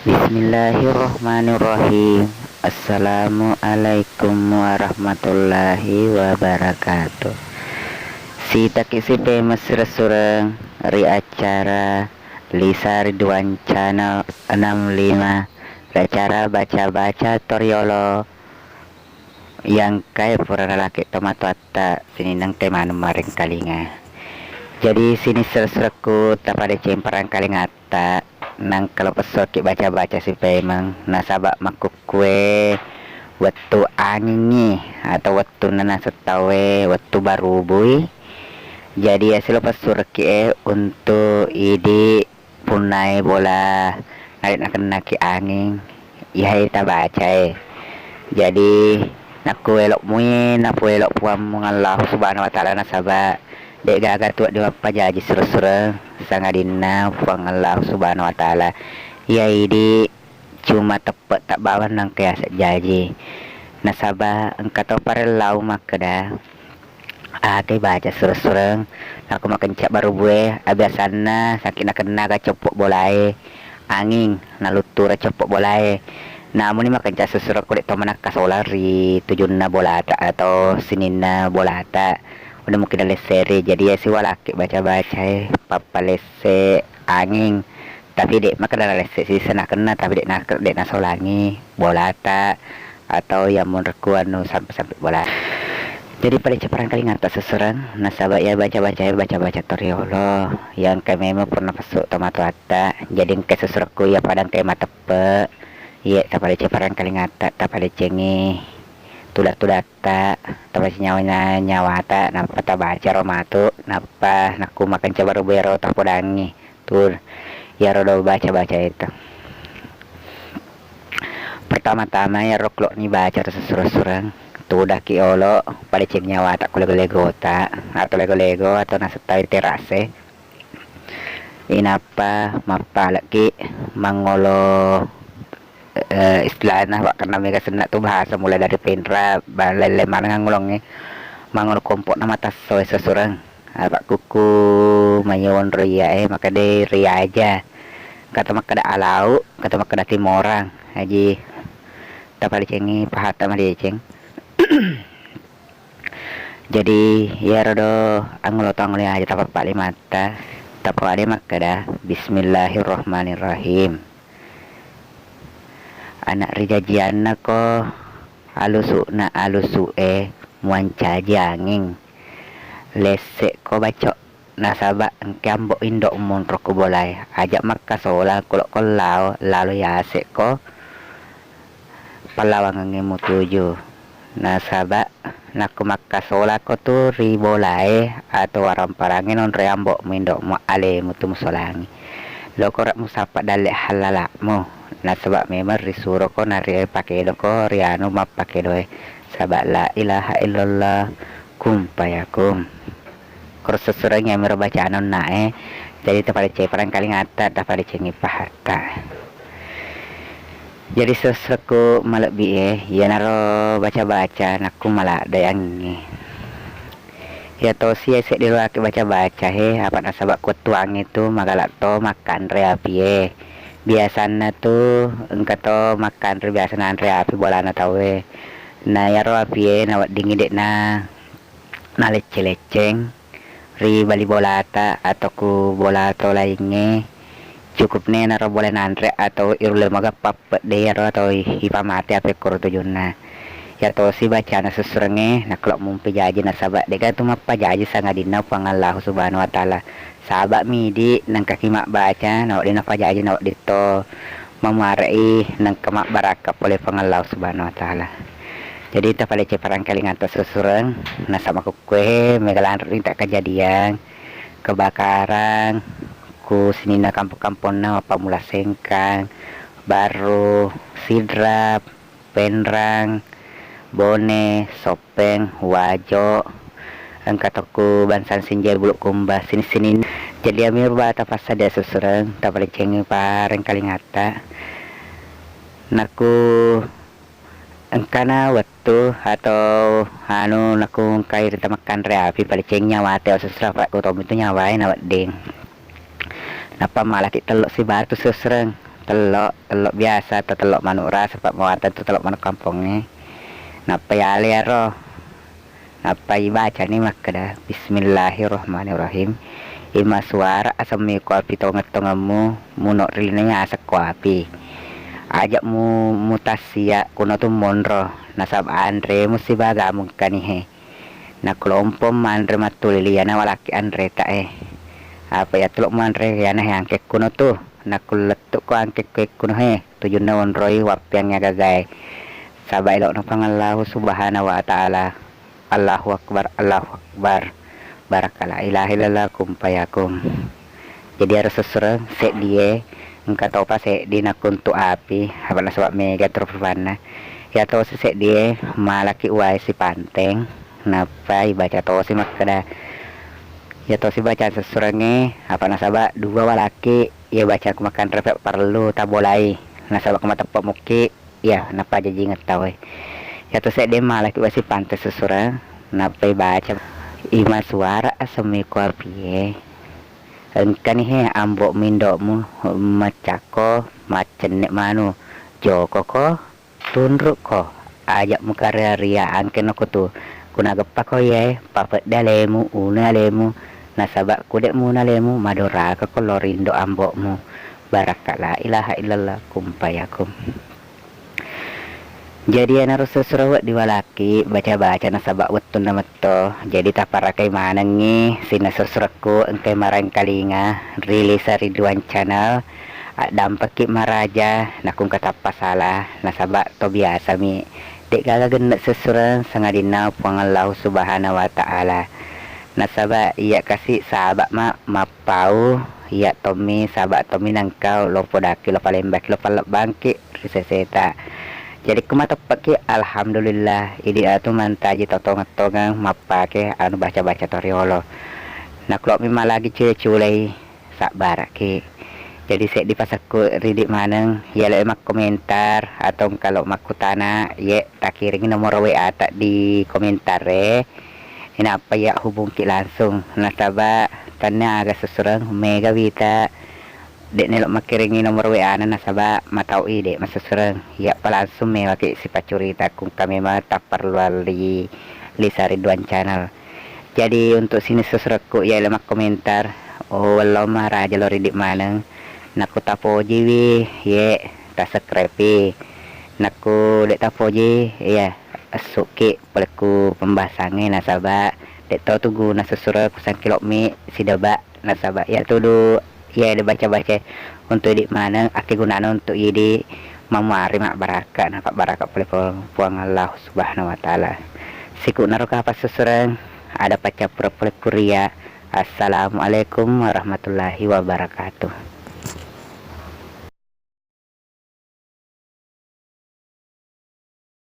Bismillahirrahmanirrahim. Assalamualaikum warahmatullahi wabarakatuh. Si takisi famous resurang ri acara Lisa Ridwan Channel 65 acara baca-baca Toriolo yang kaya pura laki tomato atta sininang tema maring kalinga. Jadi sini sereku tapada cemperan kalingata nang kalau pesoki baca-baca si pemang nasabak makuk kue waktu angin atau waktu nana setawe waktu baru bui. Jadi hasil pesurki untuk ide punai bola narik nak kena ki angin ya kita baca jadi nak elok muin nak elok puam mengalah subhanahu wa ta'ala nasabak dek gagal tuak dia apa jaji surah-surah sangadina puang Allah subhanahu wa ta'ala ya ini cuma tepat tak bawa nang kaya jaji nasabah engkau para lau maka dah kay baca surah-surah aku makan cap baru bueh abiasana sakit nak kena ka cepuk bolai angin nalutur cepuk bolai namun ini makan cap surah kulit tomanak kasolari tujunna bolata atau sinina bolata udah mungkin ada seri jadi ya si walaki baca-baca papa lese angin tapi dek makan ada lese si sana kena tapi dek nasolangi bolata atau yang mun rekuan sampai bola. Jadi pada ceparan kali ngata seseran nasabak ya baca-baca toriolo yang kami memang pernah masuk tomato atta jadi ke sesuruhku ya padang kayak mata pe iya tak pada ceparan kali ngata tak pada cengi tudak tak tapi nyawa tak napa tak baca romatu napa naku makan coba rubero tak podangi tuh ya rodo baca itu pertama-tama ya roklok nih baca sesurang tuh dah kiolo pada cek nyawa tak lego tak atau lego atau nasetai terase inapa mapa lagi mangolo istilahnya wak karena mereka senak tuh bahasa mulai dari pendra balai mana ngulongnya mangon kompok nama tas soe sesurang apa kuku mayawon ria maka de ria aja kata maka ada alau kata maka ada timorang haji tapal cengi pahata mah dia ceng jadi ya rodo angulo tangli aja tapal pali mata tapal ade maka dah bismillahirrahmanirrahim. Anak rijajianna ko alusu muanca janging lesek ko bacok nasabak engkambok indok mun roku bolai ajak maka sola kulok kolau lalu ya asek ko palawang ngemu tuju nasabak naku maka sola ko tu ribolai atau waram parangin on reambok mindok mu ale mutu musolangi lo korak musapak dalek halalakmu nasabak memang risuro ko nari pakai doko rianu map pakai doe sabak la ilaha illallah kum payakum kursus surangnya mero bacaan nae jadi tepada ceparan kali ngata tepada cengi pahata jadi sesuatu malak ya naro baca-baca naku malak dayangi ya tosi esek di luar baca-baca apa nasabak kuat tuang itu magalak to makan reapi biasanya tuh engkau to makan biasanya andre api bola na tawe na ya ro api na wak dingin dek na leceng ri bali bolata atau ku bola to lainnya cukup nih naro boleh nantre atau irule maga papet de ya ro atau hipamate api kor tujuna ya to si bacana sesurenge na klok mumpi jaji na sabak deka tu mappa jaji sangadina pangallahu subhanahu wa ta'ala sahabat midi nang kaki mak baca nawak dina faja aja nawak dito memarai nang kemak barakap oleh pengalau subhanahu wa ta'ala jadi kita pada ceparan kali ngantos susuran nasa makuk kue megalan tak kejadian kebakaran ku sinina kampung-kampung na apa mula sengkang baru sidrap penrang bone sopeng wajo angkatoku bansan sinjai buluk kumba sini jadi amir bata fasa dia susurang tak boleh cengi pareng kali ngata naku engkana waktu atau anu naku kair kita makan reapi pada ceng nyawa teo susra pak ku tom itu nyawain awak ding napa malah kita telok si batu susurang telok biasa atau telok manuk ras sebab muatan tu telok manuk kampungnya. Napa ya liaro. Napa baca nih makada. Bismillahirrahmanirrahim. Ima suara asami ko api tongamu munok rilnya asak ko api. Ajak mu mutasia kuno tu monro nasab andre musibaga mungkanihe. Na kelompok mandre matuliliana walaki andre ta apa ya tulok mandre yana yang ke kuno tu na kuletuk ko angke ke kuno tujuna onroi wapiangnya gazai sabai lo nopang Allah subhanahu wa ta'ala. Allahu akbar barakala ilaha illallah kumpayakum. Jadi harus sesereng sek dia engka tau pa sek di nakuntu api habana sebab mega terfana ya tau sek dia malaki uai si panteng napa baca tau si makada ya tau si baca seserenge apa nasaba dua walaki ya baca makan repek perlu tabolai nasaba kemata tepak muki ya napa jadi inget tau ya tau sek dia malaki uai si panteng sesereng napa baca ima suara asemi ko api engkan he ambok mindokmu macako macen nek manu joko ko tundruk ko ajak muka riaan kena ko tu kuna gepa ko ye papet dalemu una lemu nasabak kudek mu nalemu madora ko lorindo ambokmu barakala ilaha illallah kumpayakum. Jadi harus sesurawat diwalaki baca-baca nasabak wetun nameto. Jadi taparakai manangi sina sesurakku engkai marang kalinga Rilisa Ridwan channel dampaki maraja nakung katapa salah nasabak to biasa mi dek gaga gendak sesuran sangadina puang Allah subhanahu wa ta'ala nasabak iya kasih sahabat mapau iya tomi sahabat tomi nangkau lopo daki lopo lembak lopo bangki riseseta. Jadi kumata pake alhamdulillah ini atu mantaji totong-tongang mapake anu baca-baca toriolo. Nah kalau memang lagi culai sak baraki. Jadi saya dipasakku ridik maneng ya emak komentar atau kalau makutana ya tak kiring nomor WA tak di komentar ini apa ya hubungi langsung nasaba tanya agak sesurang mega wita dek nelok makiringi nomor WA na nasaba matau ide masesereng ya langsung me waki si pacurita kung kami mata perlu li Rilisa Ridwan channel. Jadi untuk sini sesureku ya lemak komentar oh wallah maraja lo ridik maneng naku tapoji wi ye ta subscribe naku dek tapoji ya asuki peleku pembahasannya nasaba dek tau tunggu nasesurek kusang kilok mi sidaba nasaba ya tudu ya ada baca-baca untuk di mana aki gunaan untuk ini memari mak baraka nampak baraka puang Allah subhanahu wa ta'ala siku naruka apa sesurang ada pacar pura kuria. Assalamualaikum warahmatullahi wabarakatuh.